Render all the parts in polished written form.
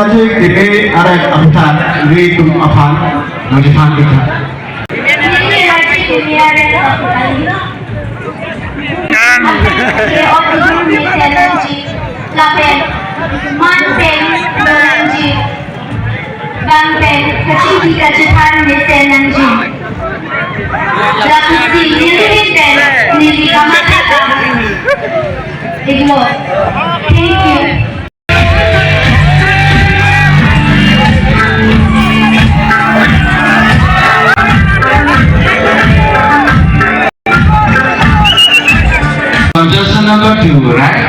আছে কেটে আর এক আফান রে তুম আফান মানে fun pitha Lapel, manpen, dolanji, bangpen, kaciti kacipan mesenanji. Lapisi nilihiten, nilikamatata. Iglo. Thank you. Suggestion number 2, right?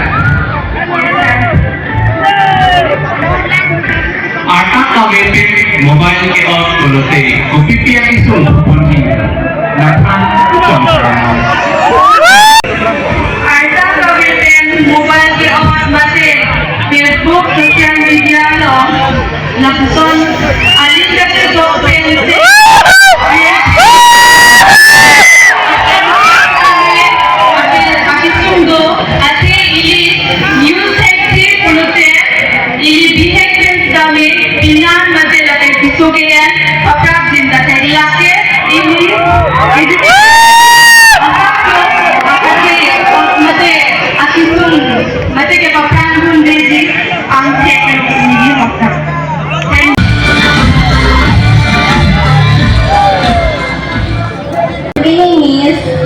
आटा कवेटेड मोबाइल के और बोलते कॉपी पिया की सुन बोली नाथान चमड़ा आटा कवेटेड मोबाइल के और बातें फेसबुक सोशल मीडिया लो लपसन आलिम के दो पेंटे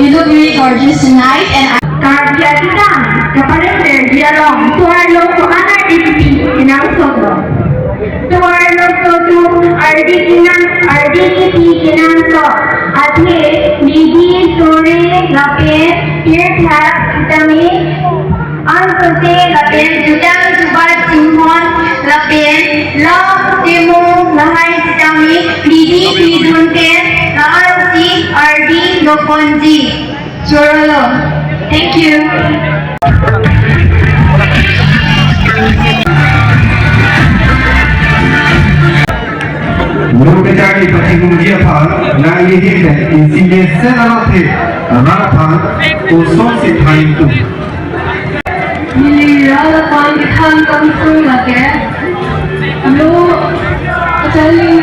You look really gorgeous tonight, and karbi kita kepada dialog tuarlo to anak diti kinang sodo tuarlo to ardi kiti kinang so athe midi sore lape tirthat kitami antote lape judang jubat simon lape law temo lahai kitami midi tidunte laarti ardi loponji Jorolo. Thank you. Murugaji Tekelangjun ZKYF insinyur Sonaly Runner-up kosong si time tu. Ini Runner-up kan konsum lagi. Lo cari.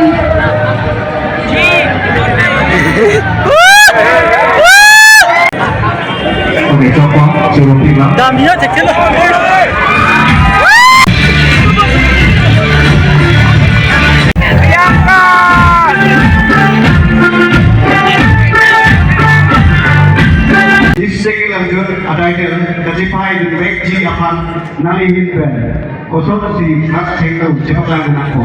Oke, coba suruh bilang. Damnya cekil lah. Priyanka. Tekelangjun ZKYF Iyesjilika akan nalihin pen. Kosong si hak cengkau Tekelangjun aku.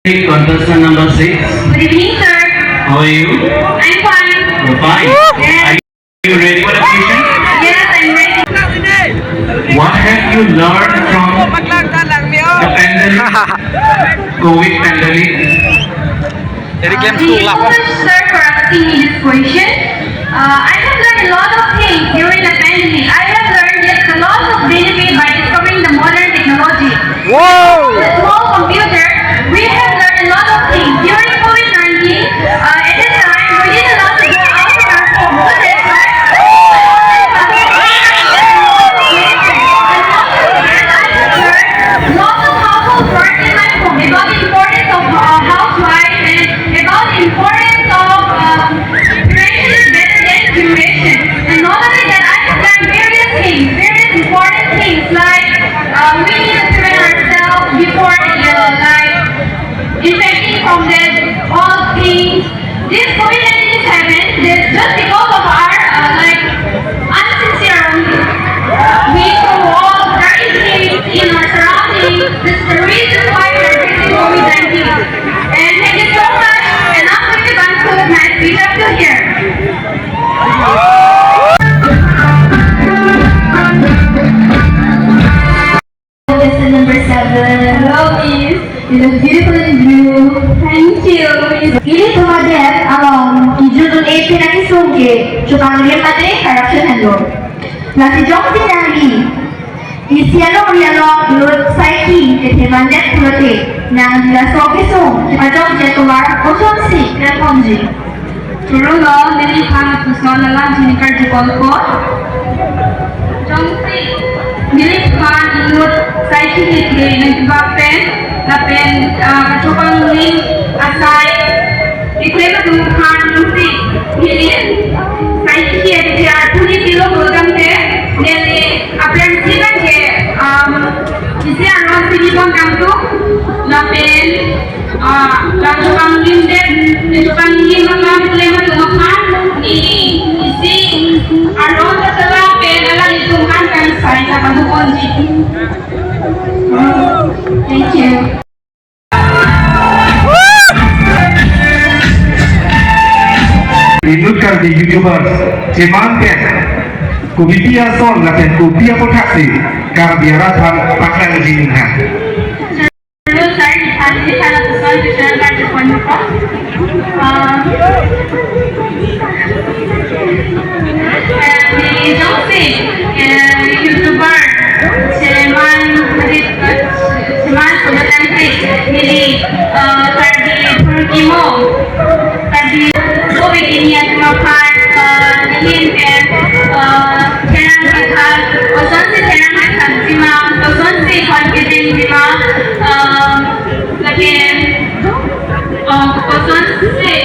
Contestant number 6. Good evening, sir. How are you? I'm fine. You're fine. Yes. Are you ready for the question? Yes, I'm ready. What have you learned from the pandemic, COVID pandemic? Jadi game Thank you school so lah. much, sir, for asking me this question. I have learned a lot of things during the pandemic. I have learned yet a lot of benefit by discovering the modern technology. Wow. With a small computer, we have learned a lot of things. During COVID-19, at that time, we didn't allow to go out of our home. So that's why lots of household work in my home about the importance of housewife and about the importance of prevention is better than curation. And not only that, I have done various things, various important things like we need to prevent ourselves before like infecting from that all things. This COVID-19 is happened just because of our like unsincere only. We do all dirty things in our surroundings. This is the reason why we are facing COVID-19. And thank you so much. And I'm going to conclude my speech up to here. It looks beautiful in view. Thank you. Ini tumadet along ijudul 18 na kisugi. Chupang limate corruption hello. Nasi jong sinali. Isialong rialong ilut saiki ketemandet kulote. Nang dilasok isong kipajong jetuar osong si dan konji. Turulo nilipang Sonaly jinikar jepolko. Jongsi nilipang ilut saiki kete nagbapen lapen kacopang ling asai iklema dumukhan jongsi nilip saiki kete tiar puni kilo program te nili apren sinan ke isi anong sinipang kamtu lapen kacopang ling den kacopang ling mga iklema dumukhan nili isi Arun setelah penala ditungkan kan saya kamu kunci. Thank you. Rindukan di YouTubers, cemanten, kubipia son laten kubipia potaksi, karbiaratan pakaian jinha. Dulu saya di sana pesan dijalankan di Ponco. Di Jongsi, YouTuber, Ceman sudah tentri, jadi tadi Purkimo, tadi Covid ini yang makan ingin kan channel kita, pesan si channel kita, cuma pesan si confident cuma lagi pesan si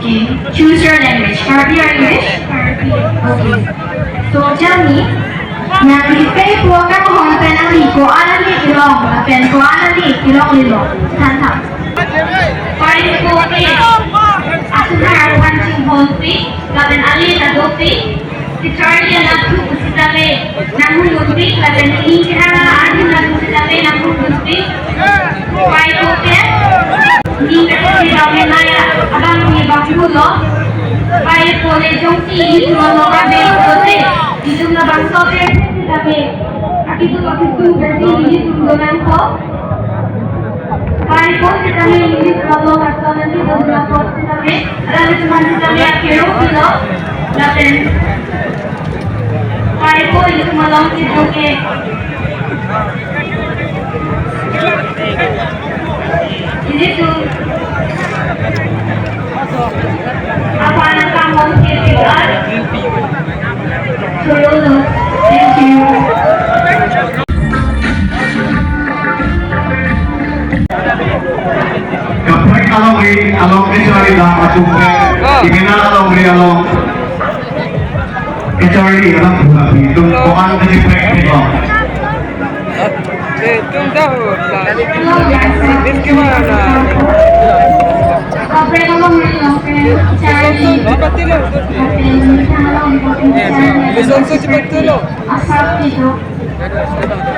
Okay, choose your language. Karbi or English? Karbi. Okay. So, Jami, yang ipay po ka mo hanggang ang liko, anali ilong, apen ko anali ilong. Tantang. Pari po ako na arawan sing holpi, laban ali na dopi, si Charlie na po si Tabe, nangulunti, laban ni ani na po si Tabe, nangulunti. Pari po hindi kasi kami naya abang ni Bangkulo ay po le jongsi itu lo kabe kote itu na bangso pe kami akitu berarti itu doan ko ay po kami ini lo kaso nanti doan ko kami ada cuma kami akiro kilo laten ay po itu malam itu ke ini tuh apa anak kamu kira dulu thank you Kapag along kecuali dah macam ingin along kecuali alam bukan itu bukan dari praktik तुम जाओ दिन के बाद Apa yang kamu mau cari? Betul. Besok cepat dulu. Asal itu.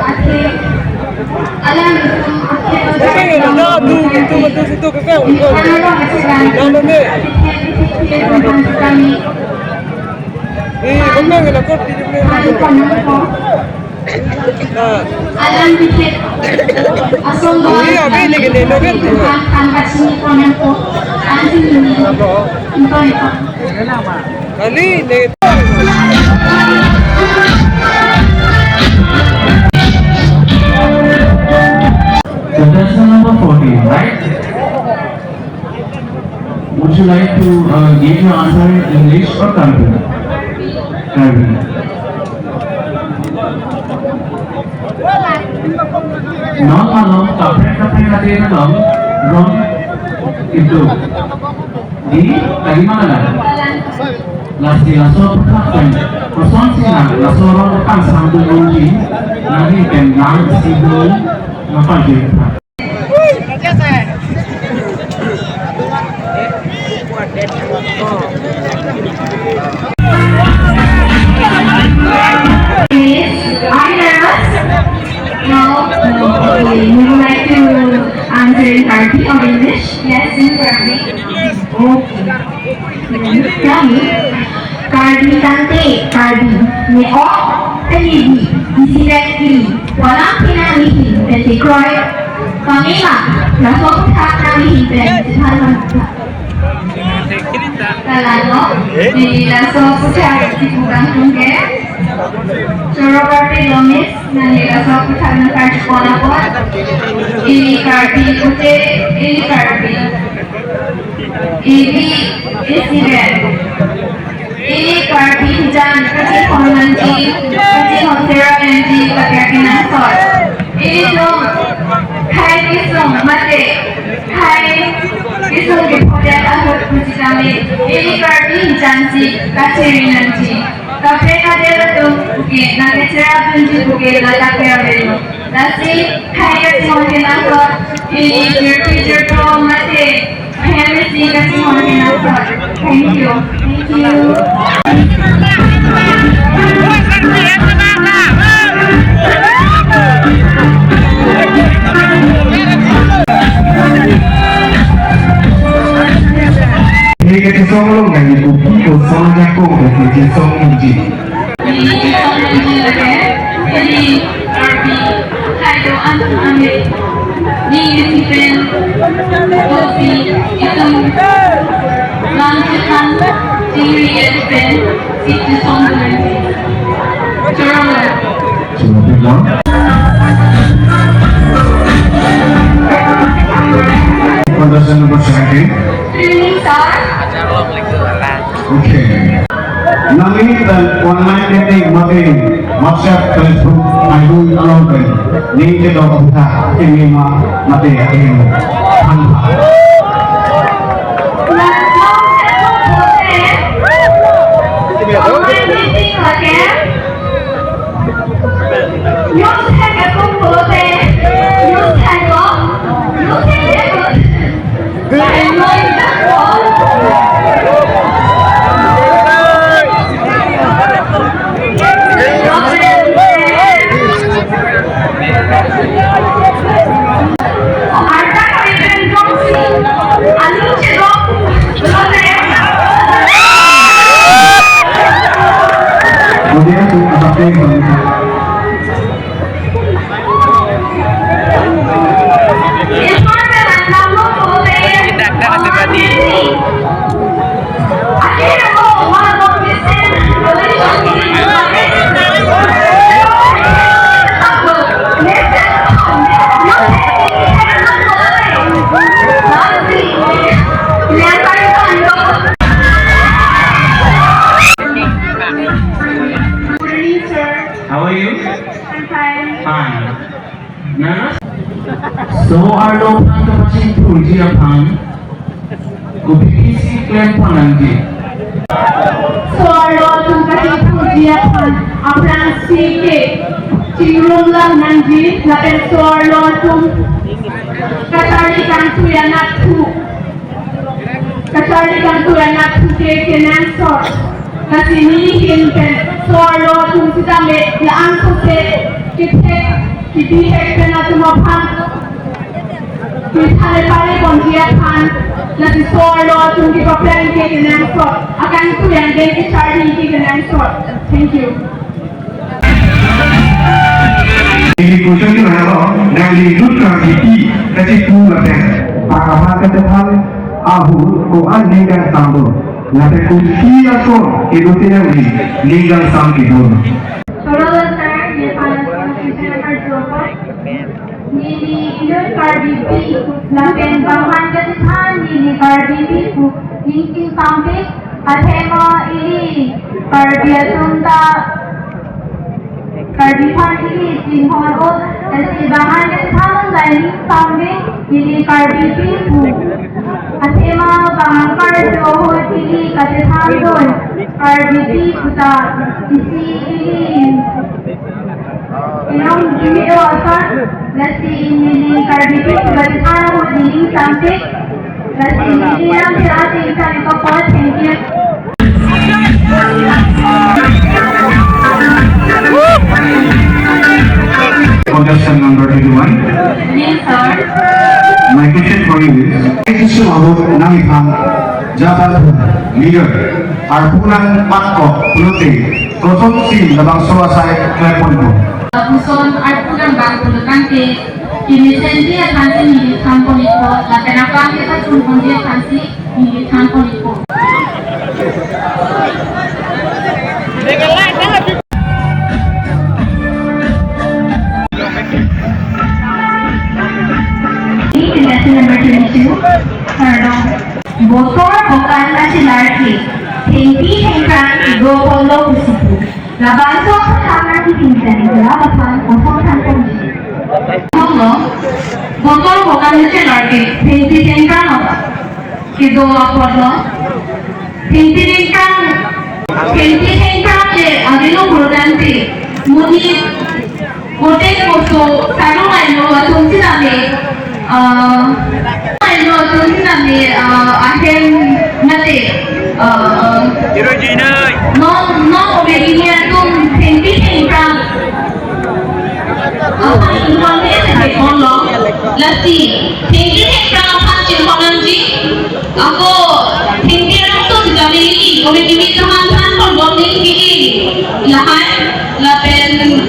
Oke. Alam itu betul situ kakak. Dalam ni. Benar ke lakot di mana? Alam dikit. Asal Iya, ini gini, logan tu. Angkat sini konen ko. Anjing ini. Itu. Kali ni. Contestant number 14, right? Would you like to give your answer in English or Karbi? Karbi. Non along kapre natin along wrong itu di tadi mana? Last laso pagkakan person sila laso rong pang sambil lungi nanti kan lang sibol ngapalin. Are you nervous? No. Okay. Would you like to answer in Karbi or English? Yes, in Karbi. Okay. Tell me. karbi tante, karbi, neok, taligi, isiretli, walang pinangihin, pentikroy, pamila, nasoktak nangihin, pentikroy, kalano, nilasok di bukan tungge, Sorokarpi lomis, nilasok ng kardiponapot, ini karbi ute, ini karbi, ini isiret, ini karbi hujan, kasi hormonji, kasi hotera nanji, pagkakinasot, ini dong, kai kisong mate, kai kisong gipodet ahot kujitami, ini karbi hujanji, kasi nanji, kafe kadero dong, buke, naketera tunji buke, natakera belo, nasi kai kasi hormonasot, ini jerto mate, Hansepi kasi hormonasot. Thank you. Thank you. Ini kita song dari buku Sonaly dari kita song ingti. Ini song ingti lagi. Ini karbi, kai doan ambil. Ini isipen, kropi, itu lanjutan tinggi isipen, itu song ingti. Zonal. Coba. Kondasan nomor 1. Training star. Oke. Nami dan online meeting makin WhatsApp, Facebook, Arun, ini kita buka ini mati ini. Online meeting lagi. Yung tag ako pulote. Yung tag ko. Yung tag ko. Dahil mo yung tag ko. Arta kami bentong si Anong sigo. Pulote. Kemudian tu apa yang How are you? I'm fine. Fine. Nah, so our low plan kapacin puji apang kupikisi klaim pananji. Suara tungkati pujian aplan sike cingrung lang nanji lapen suara tung katari kantu yanak tu ke kenan sor kasi nilihin pen suara tung kita me laan ko se kipihek pen at tumapang pare konjiatan nasi suara tung kipaplan ke kenan sor akan tu yang den ichari ke kenan sor. Thank you. Ini kucing ni mana? Dari luka gigi kasi pula teh. Pakahan ketepan ahu koan ninggang sambul. Nate kusia so edusin yang ni ninggang sambul. Sonaly sir, ये पालन किसी number जोपर नीली इधर कार्बी भी लंबे बाहर के स्थान नीली कार्बी भी इंति सांपे अथेमा इली कार्बी अतुंता कार्बी पार्टी जिन्हों को ऐसे बाहर के स्थान लाइनिंग सांपे इली कार्बी भी अथेमा बाहर जो हो इली कटे स्थान दोन कार्बी भी कुता इसी इली Ilong video asal nasi ini karbi sebagai anak ini sampai nasi ini yang berarti kami kapal tinggi. Contestant number 21. Yes sir. My question for you is, this is about Namipang Japan leader. Arpunan Mangkok Pulute 04 labang suasay Klepolbo. Puson arpunan bang pulutante kinisendi kansi milit kamponiko la kenapa kita chunkondi kansi milit kamponiko. Lesson number 22, Kardom. Bosor bukan nasi larki, hengki hengkang go polo kusipu. Labanso kamar ditingsan laban kosong kampung. Bosor bukan nasi larki, hengki hengkang apa? Kido apa? Hengki hengkang le agilo kurdanti. Muni kote koso sarung ayo atumsi name. Ayo atumsi name ahem nate. No obedinya tum hengki hengkang. Apa Indonesia se kono? Lati hengki hengkang apa cimpananji? Aku hengki rakto sudah beli. Obedi teman-teman kalau beli lahan lapen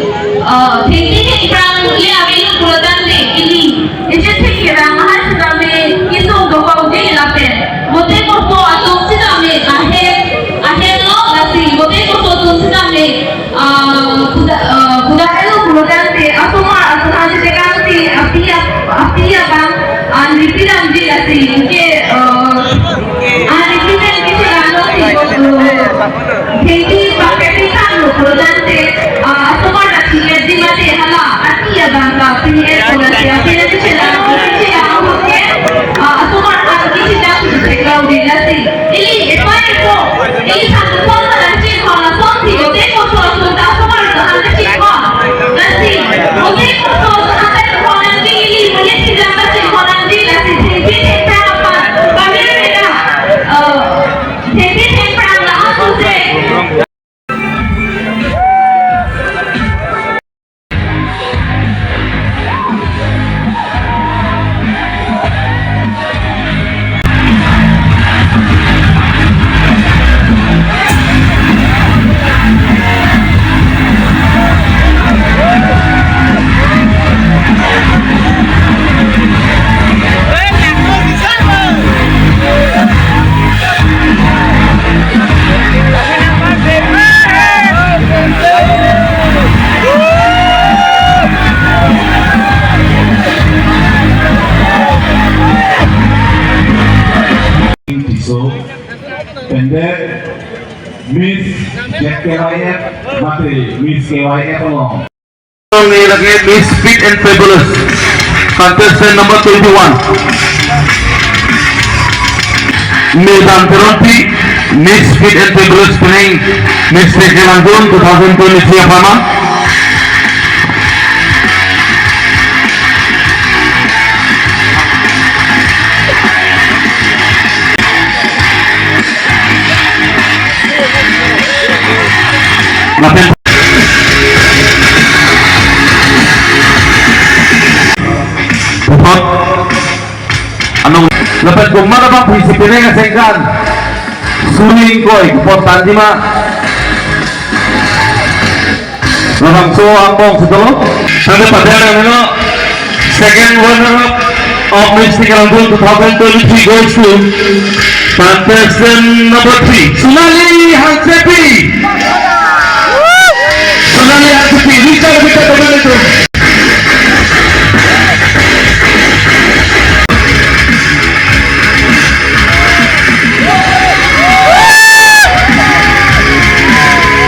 hengki hengkang le abelu kuratan le ini. Itu sekiranya mahal sudah beli itu dokau je lapen. Bote koso atau sudah beli ahem lo lati bote koso tu sudah beli budak itu kuratan le. Aku mah aku nanti dekanti api bang anripiran je lati ke anripiran ke selano hengki pakai kan lo kurante aku mah nak sihat di mana hala hati ya bangga pilih kurante api itu selano sih aku ke aku mah hati tidak sesuai di lati ini ini satu pun lati kalau pun tidak tengok soal aku mah hati cikgu lati boleh soal hati kurante ini boleh tidak lati kurante lati hengki apa kami mereka hengki lah aku sih. So, pendek Miss ZKYF mati Miss KYF along. Lagi Miss Fit and Fabulous, contestant number 21. Medan Teronti, Miss Fit and Fabulous playing Miss Tekelangjun 2023 apa? Lapin Pupot anong lapit kung mana bang prinsipinay nga sengkan suling koy kupot tanjima labang so ambong setulo nanti padera nino second runner-up of Miss Tekelangjun 2023 goes to contestant number 3 Sonaly Hansepi. Sonaly Hansepi, bisa teman itu.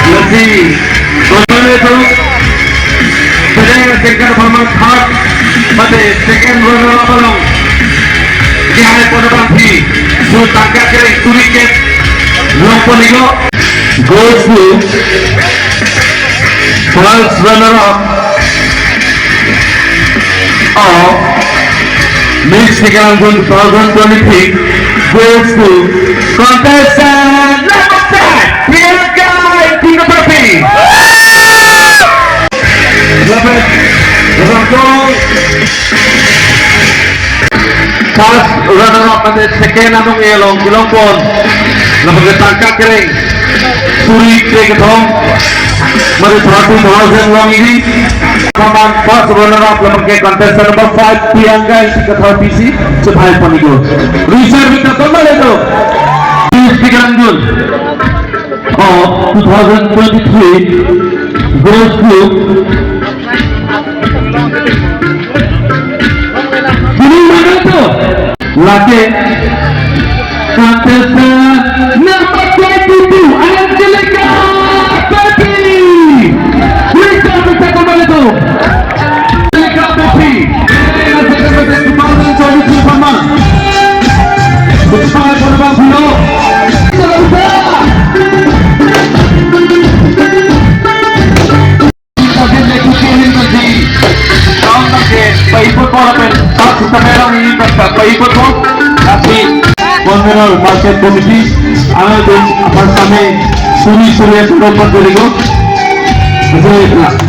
Let's teman itu. Sedang second format hard, mati second runner-up along. Kaya pada bangki, su tangga kering turiket, lomponigo goes to first runner-up of Miss Tekelangjun 2023 goes to contestant number 10 Priyanka ingti katharpi. Lapet Rasingja first runner-up and the second anong ilong pon lapet tangka kering Suri Tekelangjun Mari 30,000 long ini. Command first runner-up lemon ke contestant number 5 Priyanka ingti katharpi cepat panigo. Reserve with the Zonal itu. Tekelangjun of 2023 goes to Ini mana tu? Laki contestant number 22 Iyesjilika katharpi. Reserve with the Zonal itu. Iyesjilika katharpi. Cepat penerbang pulau. Paikut mo natin at sa kamerang iimbasta paikut mo kasi Zonal Market Committee ang doon apartame suri-suri at ropan dirigo kasi ito